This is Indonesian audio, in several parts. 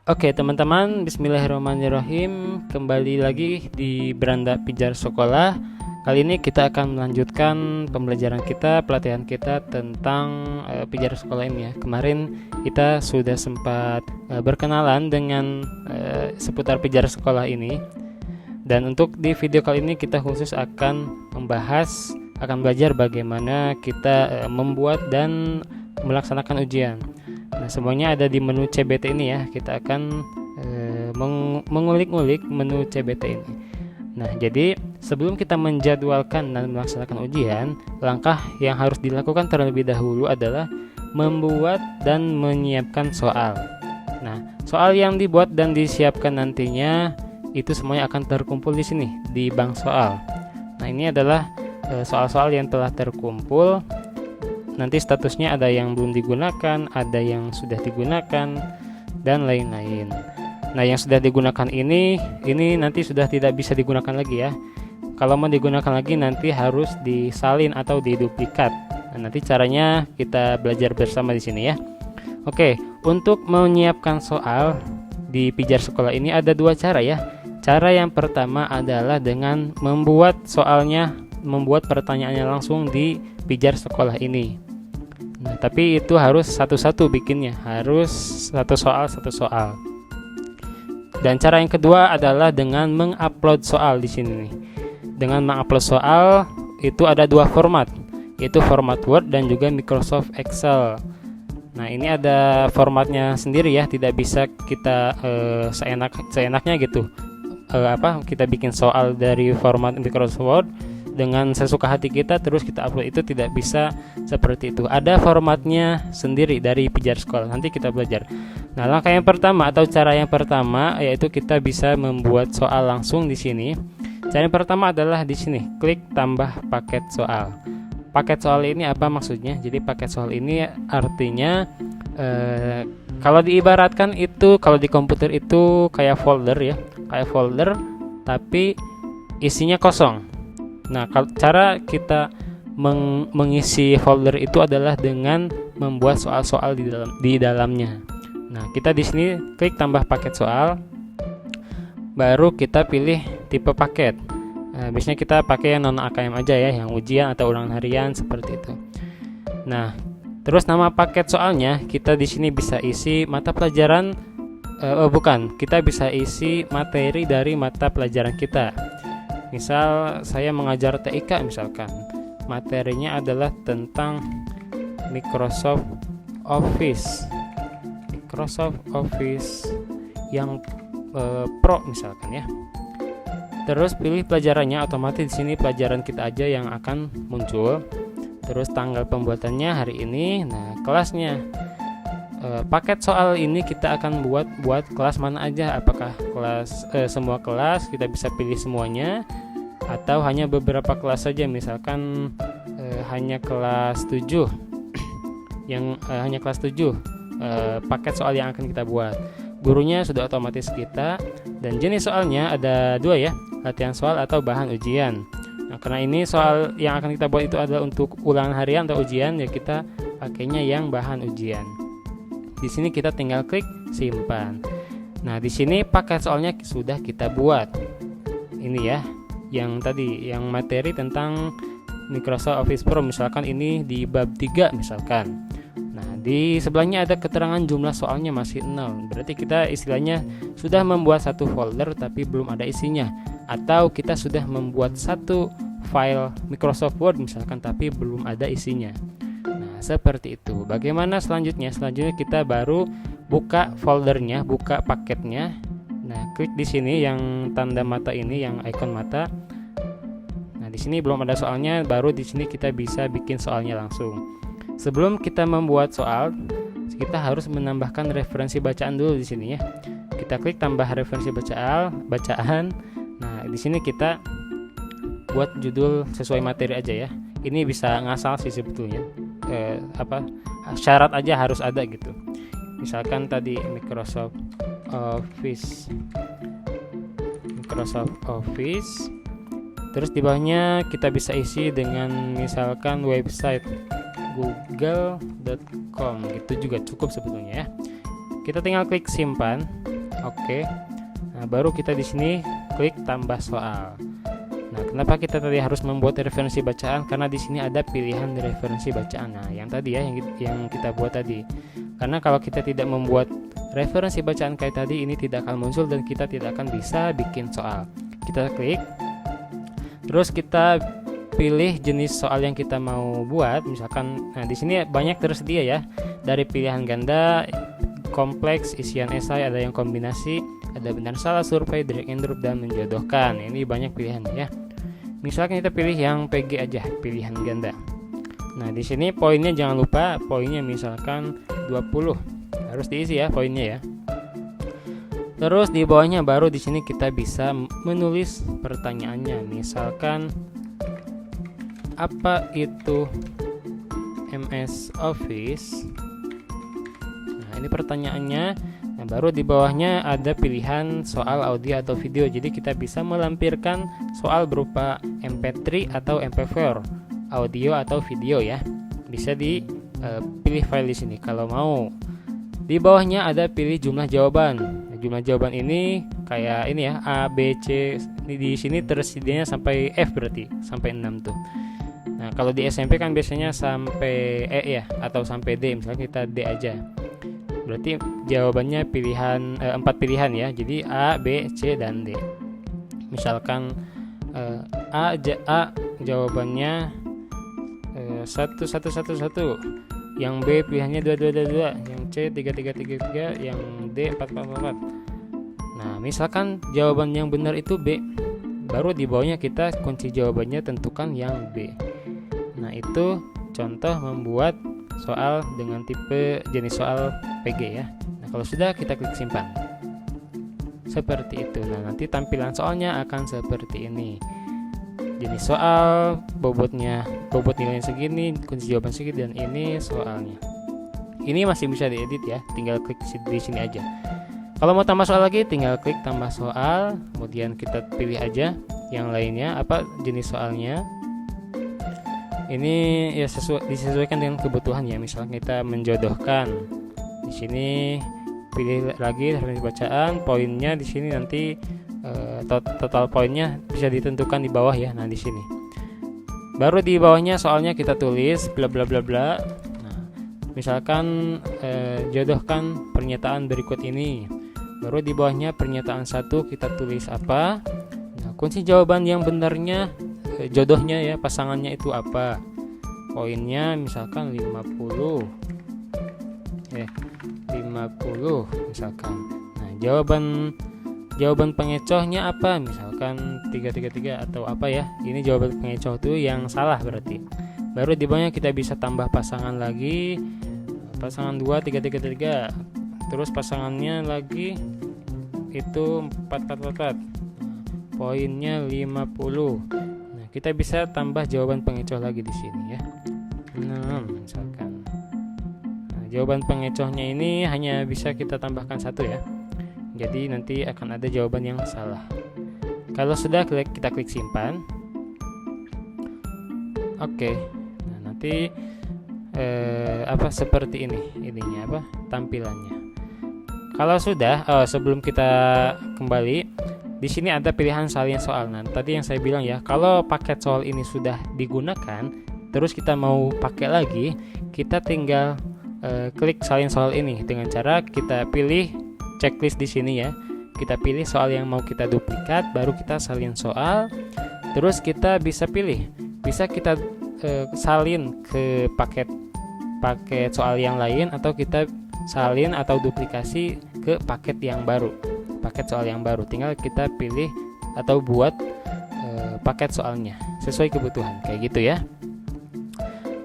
Oke teman-teman, bismillahirrahmanirrahim. Kembali lagi di Beranda Pijar Sekolah. Kali ini kita akan melanjutkan pembelajaran kita, pelatihan kita tentang pijar sekolah ini ya. Kemarin kita sudah sempat berkenalan dengan seputar pijar sekolah ini. Dan untuk di video kali ini kita khusus akan belajar bagaimana kita membuat dan melaksanakan ujian. Nah, semuanya ada di menu CBT ini ya. Kita akan mengulik-ngulik menu CBT ini. Nah, jadi sebelum kita menjadwalkan dan melaksanakan ujian, langkah yang harus dilakukan terlebih dahulu adalah membuat dan menyiapkan soal. Nah, soal yang dibuat dan disiapkan nantinya itu semuanya akan terkumpul di sini di bank soal. Nah, ini adalah soal-soal yang telah terkumpul. Nanti statusnya ada yang belum digunakan, ada yang sudah digunakan, dan lain-lain. Nah, yang sudah digunakan ini nanti sudah tidak bisa digunakan lagi ya. Kalau mau digunakan lagi nanti harus disalin atau diduplikat. Nah, nanti caranya kita belajar bersama di sini ya. Oke, untuk menyiapkan soal di pijar sekolah ini ada dua cara ya. Cara yang pertama adalah dengan membuat pertanyaannya langsung di pijar sekolah ini. Nah, tapi itu harus satu-satu bikinnya, harus satu soal. Dan cara yang kedua adalah dengan mengupload soal di sini nih. Dengan mengupload soal itu ada dua format, yaitu format Word dan juga Microsoft Excel. Nah, ini ada formatnya sendiri ya, tidak bisa kita seenaknya gitu. Kita bikin soal dari format Microsoft Word dengan sesuka hati kita terus kita upload, itu tidak bisa seperti itu. Ada formatnya sendiri dari pijar sekolah. Nanti kita belajar. Nah, langkah yang pertama atau cara yang pertama yaitu kita bisa membuat soal langsung di sini. Cara yang pertama adalah di sini, klik tambah paket soal. Paket soal ini apa maksudnya? Jadi paket soal ini artinya kalau diibaratkan itu, kalau di komputer itu kayak folder ya, kayak folder tapi isinya kosong. Nah, cara kita mengisi folder itu adalah dengan membuat soal-soal di dalamnya. Nah, kita di sini klik tambah paket soal, baru kita pilih tipe paket. Biasanya kita pakai yang non AKM aja ya, yang ujian atau ulangan harian seperti itu. Nah, terus nama paket soalnya kita di sini bisa isi mata pelajaran, kita bisa isi materi dari mata pelajaran kita. Misal saya mengajar TIK misalkan, materinya adalah tentang Microsoft Office yang Pro misalkan ya. Terus pilih pelajarannya, otomatis di sini pelajaran kita aja yang akan muncul. Terus tanggal pembuatannya hari ini. Nah, kelasnya. Paket soal ini kita akan buat kelas mana aja, apakah kelas semua kelas, kita bisa pilih semuanya atau hanya beberapa kelas saja, misalkan hanya kelas 7 paket soal yang akan kita buat. Gurunya sudah otomatis kita, dan jenis soalnya ada dua ya, latihan soal atau bahan ujian. Nah, karena ini soal yang akan kita buat itu adalah untuk ulangan harian atau ujian, ya kita pakainya yang bahan ujian. Di sini kita tinggal klik simpan. Nah, di sini paket soalnya sudah kita buat. Ini ya, yang tadi yang materi tentang Microsoft Office Pro, misalkan ini di bab 3 misalkan. Nah, di sebelahnya ada keterangan jumlah soalnya masih 0. Berarti kita istilahnya sudah membuat satu folder tapi belum ada isinya, atau kita sudah membuat satu file Microsoft Word misalkan tapi belum ada isinya. Seperti itu. Bagaimana selanjutnya? Selanjutnya kita baru buka foldernya, buka paketnya. Nah, klik di sini yang tanda mata ini, yang ikon mata. Nah, di sini belum ada soalnya, baru di sini kita bisa bikin soalnya langsung. Sebelum kita membuat soal, kita harus menambahkan referensi bacaan dulu di sini ya. Kita klik tambah referensi bacaan. Nah, di sini kita buat judul sesuai materi aja ya. Ini bisa ngasal sih sebetulnya. Syarat aja harus ada gitu. Misalkan tadi Microsoft Office. Terus di bawahnya kita bisa isi dengan misalkan website google.com, gitu juga cukup sebetulnya ya. Kita tinggal klik simpan. Oke. Nah, baru kita di sini klik tambah soal. Nah, kenapa kita tadi harus membuat referensi bacaan? Karena di sini ada pilihan referensi bacaan. Nah, yang tadi ya, yang kita buat tadi. Karena kalau kita tidak membuat referensi bacaan kayak tadi, ini tidak akan muncul dan kita tidak akan bisa bikin soal. Kita klik, terus kita pilih jenis soal yang kita mau buat. Misalkan, nah di sini banyak tersedia ya, dari pilihan ganda, kompleks, isian esai, ada yang kombinasi, ada benar salah, survei, drag and drop, dan menjodohkan. Ini banyak pilihan ya. Misalkan kita pilih yang PG aja, pilihan ganda. Nah, di sini poinnya jangan lupa, poinnya misalkan 20. Harus diisi ya poinnya ya. Terus di bawahnya baru di sini kita bisa menulis pertanyaannya. Misalkan apa itu MS Office? Nah, ini pertanyaannya. Nah, baru di bawahnya ada pilihan soal audio atau video. Jadi kita bisa melampirkan soal berupa MP3 atau MP4, audio atau video ya. Bisa dipilih file di sini kalau mau. Di bawahnya ada pilih jumlah jawaban. Nah, jumlah jawaban ini kayak ini ya, A, B, C. Di sini tersedianya sampai F, berarti sampai 6 tuh. Nah, kalau di SMP kan biasanya sampai E ya, atau sampai D. Misalnya kita D aja. Berarti jawabannya pilihan 4 pilihan ya. Jadi A, B, C, dan D. Misalkan A jawabannya 1, 1, 1, 1. Yang B pilihannya 2, 2, 2, 2. Yang C 3, 3, 3, 3. Yang D 4, 4, 4. Nah, misalkan jawaban yang benar itu B, baru di bawahnya kita kunci jawabannya tentukan yang B. Nah, itu contoh membuat soal dengan tipe jenis soal PG ya. Nah, kalau sudah kita klik simpan. Seperti itu. Nah, nanti tampilan soalnya akan seperti ini. Jenis soal, bobot nilainya segini, kunci jawaban segini, dan ini soalnya. Ini masih bisa diedit ya, tinggal klik di sini aja. Kalau mau tambah soal lagi, tinggal klik tambah soal, kemudian kita pilih aja yang lainnya apa jenis soalnya. Ini ya disesuaikan dengan kebutuhan ya. Misalnya kita menjodohkan, di sini pilih lagi referensi bacaan, poinnya di sini nanti total poinnya bisa ditentukan di bawah ya. Nah, di sini. Baru di bawahnya soalnya kita tulis bla bla bla bla. Nah, misalkan jodohkan pernyataan berikut ini. Baru di bawahnya pernyataan 1 kita tulis apa? Nah, kunci jawaban yang benarnya, jodohnya ya, pasangannya itu apa? Poinnya misalkan 50. 50 misalkan. Nah, jawaban pengecohnya apa? Misalkan 333 atau apa ya. Ini jawaban pengecoh itu yang salah berarti. Baru di bawahnya kita bisa tambah pasangan lagi. Pasangan 2 333. Terus pasangannya lagi itu 444. Poinnya 50. Nah, kita bisa tambah jawaban pengecoh lagi di sini ya. 6 misalkan. Nah, jawaban pengecohnya ini hanya bisa kita tambahkan 1 ya. Jadi nanti akan ada jawaban yang salah. Kalau sudah kita klik simpan. Oke. Nah, nanti seperti ininya tampilannya. Kalau sudah, sebelum kita kembali, di sini ada pilihan salin soal. Nah, tadi yang saya bilang ya, kalau paket soal ini sudah digunakan, terus kita mau pakai lagi, kita tinggal klik salin soal ini dengan cara kita pilih checklist di sini ya. Kita pilih soal yang mau kita duplikat, baru kita salin soal. Terus kita bisa pilih, bisa kita salin ke paket soal yang lain, atau kita salin atau duplikasi ke paket yang baru, paket soal yang baru. Tinggal kita pilih atau buat paket soalnya sesuai kebutuhan, kayak gitu ya.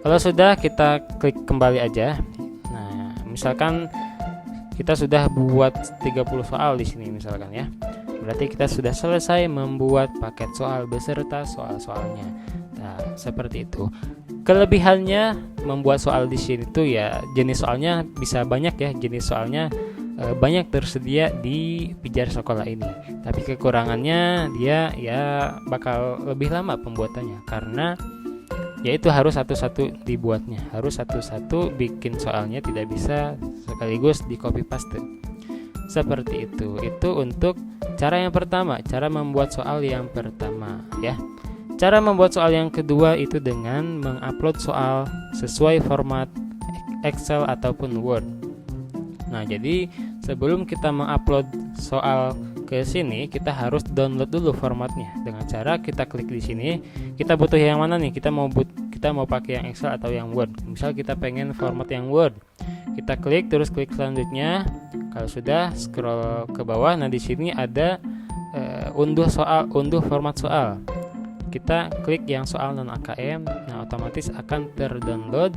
Kalau sudah, kita klik kembali aja. Nah, misalkan kita sudah buat 30 soal di sini misalkan ya. Berarti kita sudah selesai membuat paket soal beserta soal-soalnya. Nah, seperti itu. Kelebihannya membuat soal di sini tuh ya, jenis soalnya bisa banyak ya. Jenis soalnya banyak tersedia di Pijar Sekolah ini. Tapi kekurangannya dia ya bakal lebih lama pembuatannya, karena yaitu harus satu-satu dibuatnya, harus satu-satu bikin soalnya, tidak bisa sekaligus di copy paste. Seperti itu. Itu untuk cara yang pertama, cara membuat soal yang pertama ya. Cara membuat soal yang kedua itu dengan mengupload soal sesuai format Excel ataupun Word. Nah, jadi sebelum kita mengupload soal ke sini, kita harus download dulu formatnya. Dengan cara kita klik di sini, kita butuh yang mana nih? Kita mau pakai yang Excel atau yang Word. Misal kita pengen format yang Word. Kita klik, terus klik selanjutnya. Kalau sudah, scroll ke bawah. Nah, di sini ada unduh format soal. Kita klik yang soal non AKM. Nah, otomatis akan terdownload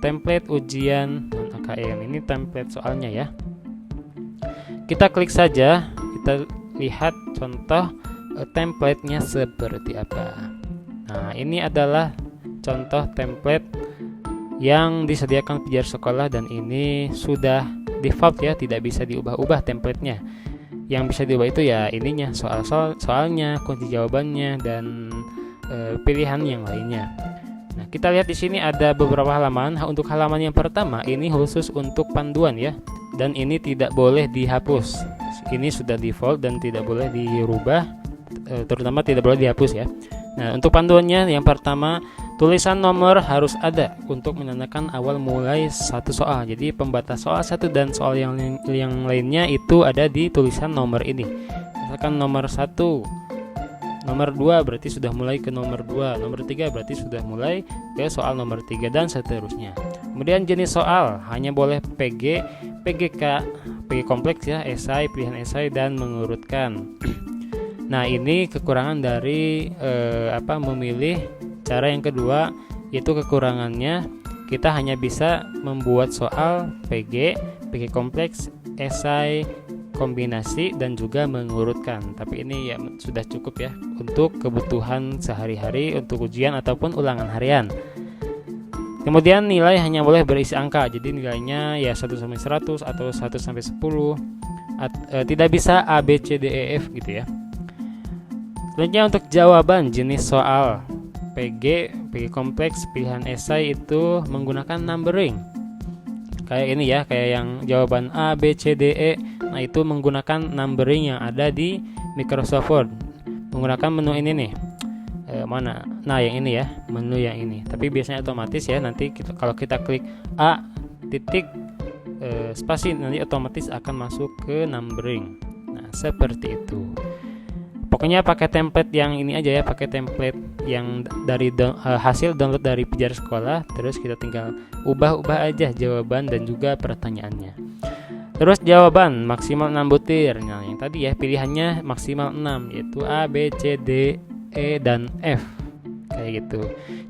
template ujian non AKM. Ini template soalnya ya. Kita klik saja, kita lihat contoh template-nya seperti apa. Nah, ini adalah contoh template yang disediakan pijar sekolah dan ini sudah default ya, tidak bisa diubah-ubah template-nya. Yang bisa diubah itu ya ininya, soalnya, kunci jawabannya dan pilihan yang lainnya. Nah, kita lihat di sini ada beberapa halaman. Untuk halaman yang pertama ini khusus untuk panduan ya, dan ini tidak boleh dihapus. Ini sudah default dan tidak boleh dirubah, terutama tidak boleh dihapus ya. Nah, untuk panduannya yang pertama, tulisan nomor harus ada untuk menandakan awal mulai satu soal. Jadi pembatas soal satu dan soal yang lainnya itu ada di tulisan nomor ini. Misalkan nomor 1, nomor 2 berarti sudah mulai ke nomor 2, nomor 3 berarti sudah mulai ke soal nomor 3 dan seterusnya. Kemudian jenis soal hanya boleh PG, PGK, PG kompleks ya, esai, pilihan esai dan mengurutkan. Nah, ini kekurangan dari memilih cara yang kedua, yaitu kekurangannya kita hanya bisa membuat soal PG, PG kompleks, esai, kombinasi dan juga mengurutkan. Tapi ini ya sudah cukup ya untuk kebutuhan sehari-hari untuk ujian ataupun ulangan harian. Kemudian nilai hanya boleh berisi angka. Jadi nilainya ya 1 sampai 100 atau 1 sampai 10. Tidak bisa A, B, C, D, E, F gitu ya. Selanjutnya untuk jawaban jenis soal PG, PG kompleks, pilihan esai itu menggunakan numbering. Kayak ini ya, kayak yang jawaban A, B, C, D, E. Nah, itu menggunakan numbering yang ada di Microsoft Word. Menggunakan menu ini nih. Mana? Nah, yang ini ya, menu yang ini. Tapi biasanya otomatis ya, nanti kalau kita klik A titik spasi nanti otomatis akan masuk ke numbering. Nah, seperti itu. Pokoknya pakai template yang ini aja ya, pakai template yang dari hasil download dari pijar sekolah, terus kita tinggal ubah-ubah aja jawaban dan juga pertanyaannya. Terus jawaban maksimal 6 butir. Nah, yang tadi ya pilihannya maksimal 6 yaitu A, B, C, D, E dan F. Kayak gitu.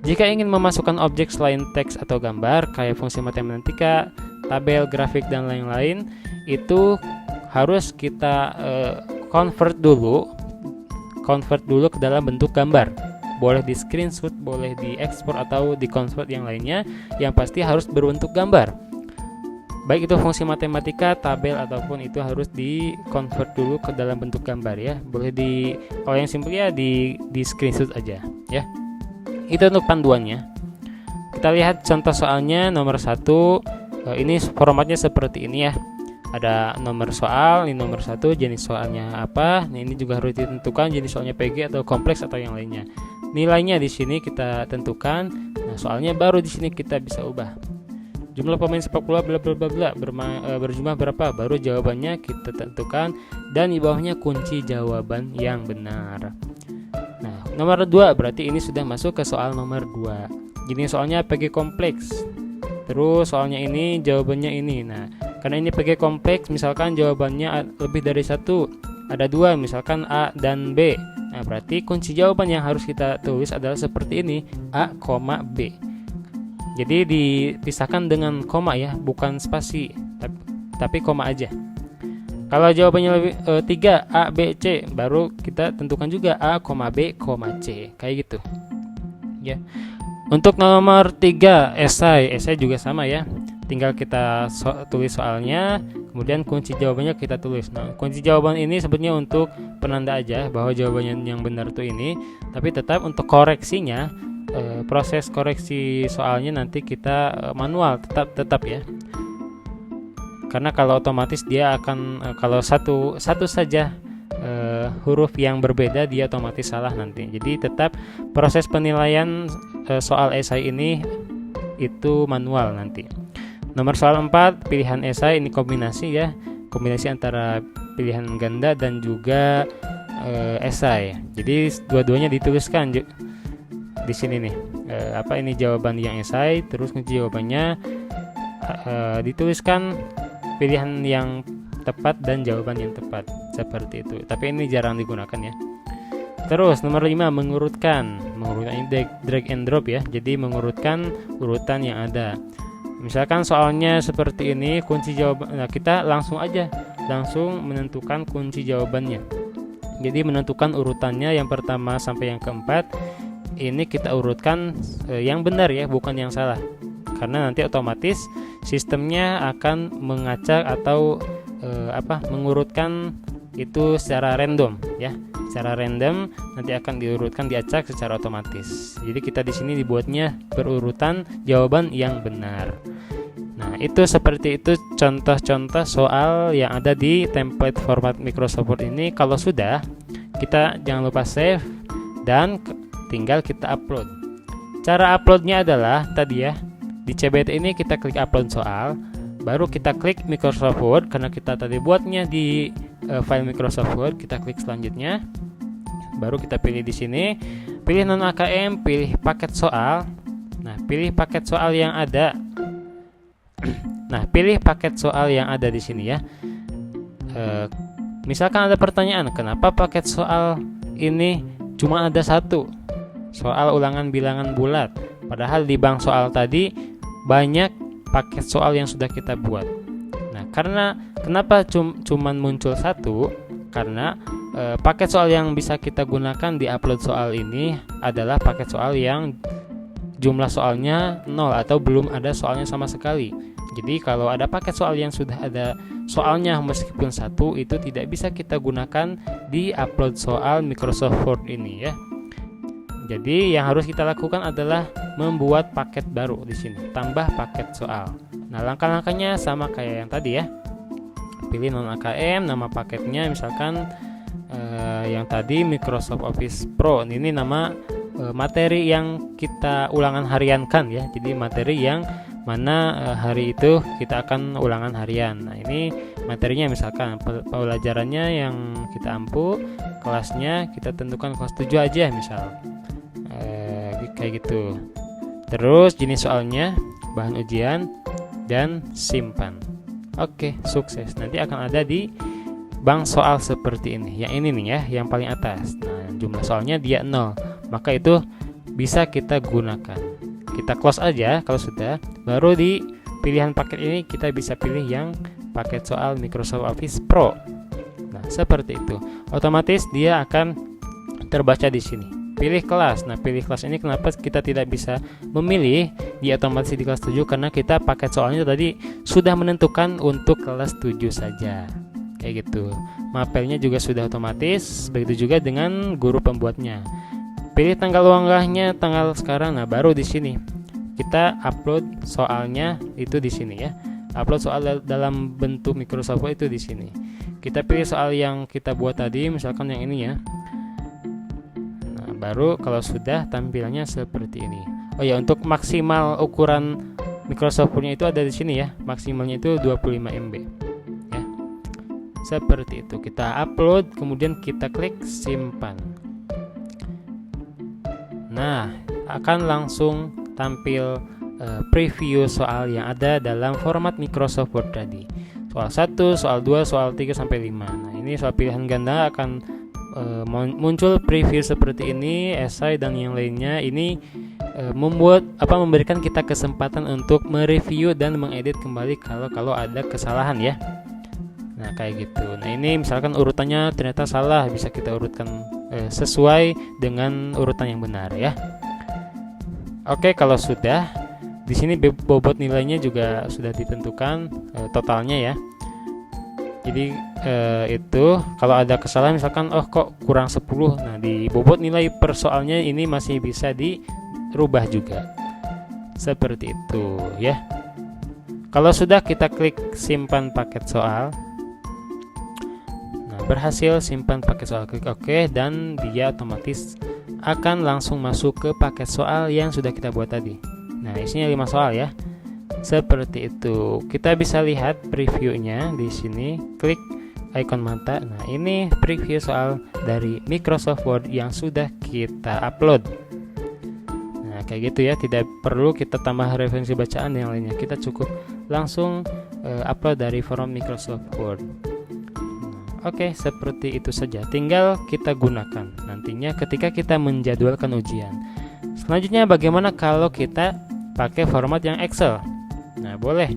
Jika ingin memasukkan objek selain teks atau gambar kayak fungsi matematika, tabel, grafik dan lain-lain, itu harus kita convert dulu ke dalam bentuk gambar. Boleh di screenshot, boleh di ekspor atau di convert yang lainnya. Yang pasti harus berbentuk gambar. Baik itu fungsi matematika, tabel ataupun itu harus di convert dulu ke dalam bentuk gambar ya. Boleh kalau yang simpel ya di screenshot aja ya. Itu untuk panduannya. Kita lihat contoh soalnya nomor 1. Ini formatnya seperti ini ya. Ada nomor soal, ini nomor 1, jenis soalnya apa. Nah, ini juga harus ditentukan jenis soalnya PG atau kompleks atau yang lainnya. Nilainya di sini kita tentukan. Nah, soalnya baru di sini kita bisa ubah. Jumlah pemain sepak bola bla bla bla berjumlah berapa? Baru jawabannya kita tentukan dan di bawahnya kunci jawaban yang benar. Nah, nomor 2 berarti ini sudah masuk ke soal nomor 2. Jenis soalnya PG kompleks. Terus soalnya ini jawabannya ini. Nah, karena ini PG kompleks, misalkan jawabannya lebih dari 1, ada 2, misalkan A dan B. Nah, berarti kunci jawaban yang harus kita tulis adalah seperti ini, A, B. Jadi dipisahkan dengan koma ya, bukan spasi, tapi koma aja. Kalau jawabannya lebih 3, A, B, C, baru kita tentukan juga A, B, C, kayak gitu. Ya. Untuk nomor 3, esai juga sama ya. Tinggal kita tulis soalnya, kemudian kunci jawabannya kita tulis. Nah, kunci jawaban ini sebenarnya untuk penanda aja bahwa jawabannya yang benar tuh ini, tapi tetap untuk koreksinya, proses koreksi soalnya nanti kita manual tetap ya. karena kalau otomatis dia akan kalau satu saja huruf yang berbeda dia otomatis salah nanti. Jadi tetap proses penilaian soal esai ini itu manual nanti. Nomor soal 4, pilihan esai ini kombinasi ya, kombinasi antara pilihan ganda dan juga esai. Jadi dua-duanya dituliskan di sini nih. Ini jawaban yang esai, terus kunci jawabannya dituliskan pilihan yang tepat dan jawaban yang tepat, seperti itu. Tapi ini jarang digunakan ya. Terus nomor 5, mengurutkan ini drag and drop ya. Jadi mengurutkan urutan yang ada. Misalkan soalnya seperti ini, kunci jawaban, nah kita langsung menentukan kunci jawabannya. Jadi menentukan urutannya yang pertama sampai yang keempat. Ini kita urutkan yang benar ya, bukan yang salah. Karena nanti otomatis sistemnya akan mengacak atau mengurutkan itu secara random ya. Secara random nanti akan diurutkan, diacak secara otomatis. Jadi kita di sini dibuatnya berurutan jawaban yang benar. Nah, itu seperti itu contoh-contoh soal yang ada di template format Microsoft Word ini. Kalau sudah, kita jangan lupa save dan tinggal kita upload. Cara uploadnya adalah tadi ya, di CBT ini kita klik upload soal, baru kita klik Microsoft Word karena kita tadi buatnya di file Microsoft Word. Kita klik selanjutnya, baru kita pilih di sini, pilih non AKM, pilih paket soal. Nah, pilih paket soal yang ada. Nah, pilih paket soal yang ada di sini ya. Misalkan ada pertanyaan, kenapa paket soal ini cuma ada satu? Soal ulangan bilangan bulat. Padahal di bank soal tadi banyak paket soal yang sudah kita buat. Nah, karena kenapa cuman muncul satu? Karena paket soal yang bisa kita gunakan di upload soal ini adalah paket soal yang jumlah soalnya 0 atau belum ada soalnya sama sekali. Jadi kalau ada paket soal yang sudah ada soalnya meskipun satu, itu tidak bisa kita gunakan di upload soal Microsoft Word ini ya. Jadi yang harus kita lakukan adalah membuat paket baru di sini, tambah paket soal. Nah, langkah-langkahnya sama kayak yang tadi ya. Pilih non AKM, nama paketnya misalkan yang tadi Microsoft Office Pro. Ini nama materi yang kita ulangan hariankan ya. Jadi materi yang mana hari itu kita akan ulangan harian. Nah, ini materinya misalkan pelajarannya yang kita ampu, kelasnya kita tentukan kelas 7 aja misal. Kayak gitu. Terus jenis soalnya, bahan ujian, dan simpan. Oke, sukses. Nanti akan ada di bank soal seperti ini. Yang ini nih ya, yang paling atas. Nah, jumlah soalnya dia 0. Maka itu bisa kita gunakan. Kita close aja kalau sudah. Baru di pilihan paket ini kita bisa pilih yang paket soal Microsoft Office Pro. Nah, seperti itu. Otomatis dia akan terbaca di sini. Pilih kelas. Nah, pilih kelas ini kenapa kita tidak bisa memilih di otomatis di kelas 7? Karena kita paket soalnya tadi sudah menentukan untuk kelas 7 saja. Kayak gitu. Mapelnya juga sudah otomatis, begitu juga dengan guru pembuatnya. Pilih tanggal unggahnya, tanggal sekarang. Nah, baru di sini kita upload soalnya itu di sini ya. Upload soal dalam bentuk Microsoft Word itu di sini. Kita pilih soal yang kita buat tadi, misalkan yang ini ya. Baru kalau sudah tampilannya seperti ini. Oh ya, untuk maksimal ukuran Microsoft Word-nya itu ada di sini ya. Maksimalnya itu 25 MB. Ya. Seperti itu. Kita upload, kemudian kita klik simpan. Nah, akan langsung tampil preview soal yang ada dalam format Microsoft Word tadi. Soal 1, soal 2, soal 3 sampai 5. Nah, ini soal pilihan ganda akan muncul preview seperti ini, esai dan yang lainnya. Ini memberikan kita kesempatan untuk mereview dan mengedit kembali kalau ada kesalahan ya. Nah, kayak gitu. Nah, ini misalkan urutannya ternyata salah, bisa kita urutkan sesuai dengan urutan yang benar ya. Oke, kalau sudah di sini bobot nilainya juga sudah ditentukan totalnya ya. Jadi itu kalau ada kesalahan misalkan kok kurang 10, nah di bobot nilai per soalnya ini masih bisa dirubah juga. Seperti itu ya. Kalau sudah, kita klik simpan paket soal. Nah, berhasil simpan paket soal, klik OK, dan dia otomatis akan langsung masuk ke paket soal yang sudah kita buat tadi. Nah, isinya 5 soal ya. Seperti itu. Kita bisa lihat previewnya di sini. Klik icon mata. Nah, ini preview soal dari Microsoft Word yang sudah kita upload. Nah, kayak gitu ya. Tidak perlu kita tambah referensi bacaan yang lainnya. Kita cukup langsung upload dari forum Microsoft Word. Oke, seperti itu saja. Tinggal kita gunakan nantinya ketika kita menjadwalkan ujian. Selanjutnya, bagaimana kalau kita pakai format yang Excel? Nah, boleh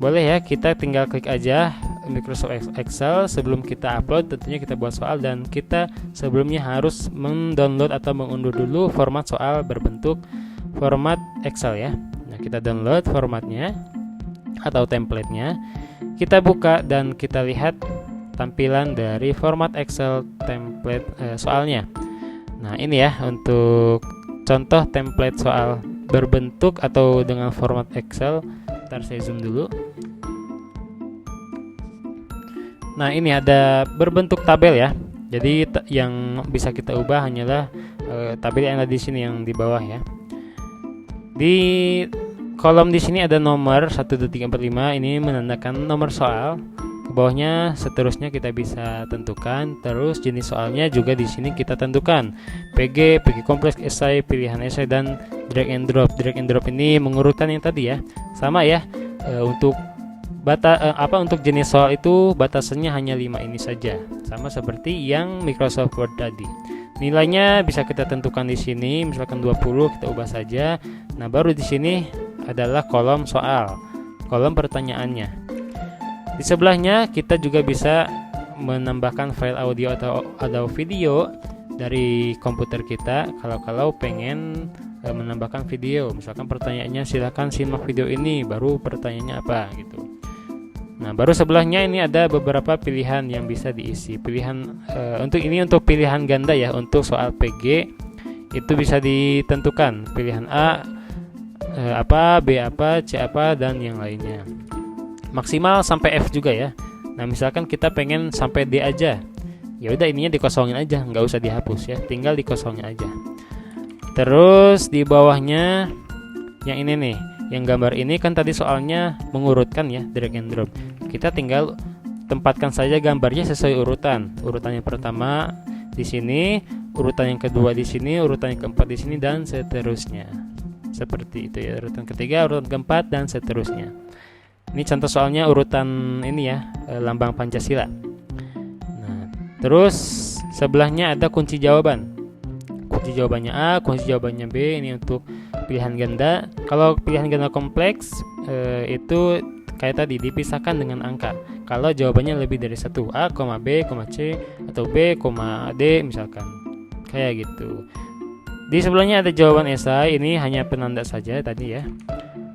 ya, kita tinggal klik aja Microsoft Excel. Sebelum kita upload, tentunya kita buat soal, dan kita sebelumnya harus mendownload atau mengunduh dulu format soal berbentuk format Excel ya. Nah, kita download formatnya atau template-nya, kita buka dan kita lihat tampilan dari format Excel template soalnya. Nah, ini ya untuk contoh template soal berbentuk atau dengan format Excel. Ntar saya zoom dulu. Nah, ini ada berbentuk tabel ya. Jadi yang bisa kita ubah hanyalah tabel yang ada di sini yang di bawah ya. Di kolom di sini ada nomor 1, 2, 3, 4, 5. Ini menandakan nomor soal. Ke bawahnya seterusnya kita bisa tentukan. Terus jenis soalnya juga di sini kita tentukan. PG kompleks, esai, pilihan esai, dan drag and drop. Drag and drop ini mengurutkan yang tadi ya. Sama ya. Untuk untuk jenis soal itu batasannya hanya 5 ini saja. Sama seperti yang Microsoft Word tadi. Nilainya bisa kita tentukan di sini, misalkan 20, kita ubah saja. Nah, baru di sini adalah kolom soal, kolom pertanyaannya. Di sebelahnya kita juga bisa menambahkan file audio atau video dari komputer kita kalau pengen menambahkan video. Misalkan pertanyaannya silakan simak video ini, baru pertanyaannya apa gitu. Nah, baru sebelahnya ini ada beberapa pilihan yang bisa diisi. Pilihan untuk pilihan ganda ya. Untuk soal PG itu bisa ditentukan pilihan A apa, B apa, C apa, dan yang lainnya. Maksimal sampai F juga ya. Nah, misalkan kita pengen sampai D aja, ya udah ininya dikosongin aja, nggak usah dihapus ya, tinggal dikosongin aja. Terus di bawahnya yang ini nih, yang gambar ini kan tadi soalnya mengurutkan ya, drag and drop. Kita tinggal tempatkan saja gambarnya sesuai urutan. Urutan yang pertama di sini, urutan yang kedua di sini, urutan yang keempat di sini, dan seterusnya. Seperti itu ya, urutan ketiga, urutan keempat, dan seterusnya. Ini contoh soalnya urutan ini ya, lambang Pancasila. Nah, terus sebelahnya ada kunci jawaban. Kunci jawabannya A, kunci jawabannya B. Ini untuk pilihan ganda. Kalau pilihan ganda kompleks itu kayak tadi dipisahkan dengan angka. Kalau jawabannya lebih dari 1, A, B, C, atau B, D misalkan. Kayak gitu. Di sebelahnya ada jawaban esai. Ini hanya penanda saja tadi ya.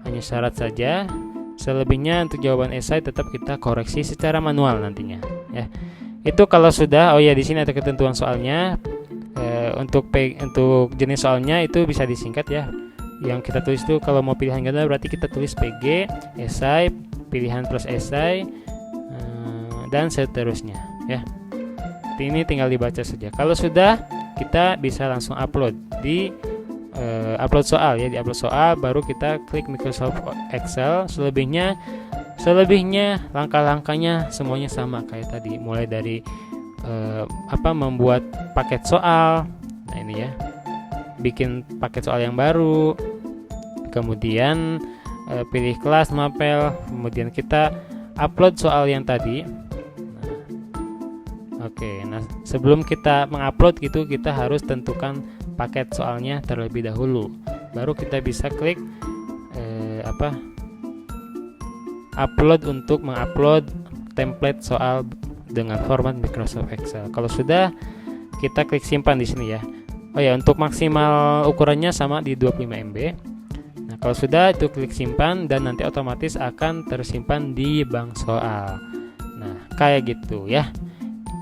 Hanya syarat saja. Selebihnya untuk jawaban esai tetap kita koreksi secara manual nantinya ya. Itu kalau sudah. Oh ya, di sini ada ketentuan soalnya. Untuk jenis soalnya itu bisa disingkat ya. Yang kita tulis itu kalau mau pilihan ganda berarti kita tulis PG, esai, pilihan plus esai, dan seterusnya ya. Ini tinggal dibaca saja. Kalau sudah, kita bisa langsung upload di upload soal ya. Di upload soal baru kita klik Microsoft Excel. Selebihnya langkah-langkahnya semuanya sama kayak tadi, mulai dari membuat paket soal. Nah, ini ya, bikin paket soal yang baru, kemudian pilih kelas mapel, kemudian kita upload soal yang tadi. Nah, sebelum kita mengupload gitu, kita harus tentukan paket soalnya terlebih dahulu. Baru kita bisa klik upload untuk mengupload template soal dengan format Microsoft Excel. Kalau sudah, kita klik simpan di sini ya. Oh ya, untuk maksimal ukurannya sama di 25 MB. Nah, kalau sudah itu klik simpan dan nanti otomatis akan tersimpan di bank soal. Nah, kayak gitu ya.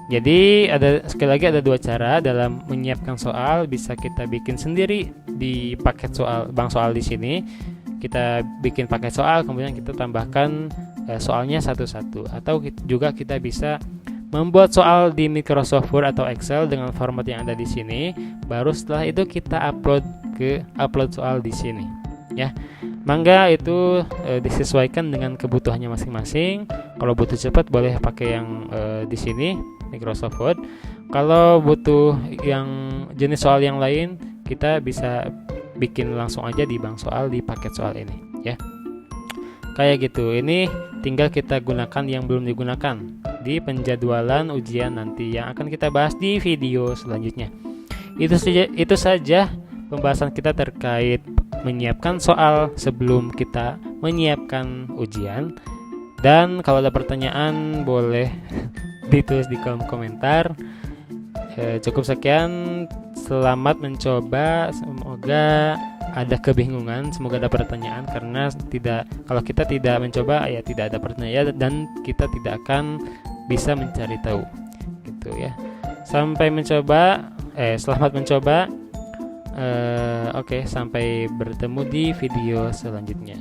Jadi sekali lagi ada 2 cara dalam menyiapkan soal. Bisa kita bikin sendiri di paket soal, bank soal di sini. kita bikin pakai soal, kemudian kita tambahkan soalnya satu-satu, atau juga kita bisa membuat soal di Microsoft Word atau Excel dengan format yang ada di sini. Baru setelah itu kita upload soal di sini, ya. Mangga itu disesuaikan dengan kebutuhannya masing-masing. Kalau butuh cepat boleh pakai yang di sini Microsoft Word. Kalau butuh yang jenis soal yang lain, kita bisa bikin langsung aja di bank soal di paket soal ini, ya. Kayak gitu. Ini tinggal kita gunakan yang belum digunakan di penjadwalan ujian nanti yang akan kita bahas di video selanjutnya. Itu saja pembahasan kita terkait menyiapkan soal sebelum kita menyiapkan ujian. Dan kalau ada pertanyaan boleh ditulis di kolom komentar. Cukup sekian, selamat mencoba. Semoga ada kebingungan, semoga ada pertanyaan, karena kalau kita tidak mencoba ya tidak ada pertanyaan dan kita tidak akan bisa mencari tahu, gitu ya. Selamat mencoba. Oke, sampai bertemu di video selanjutnya.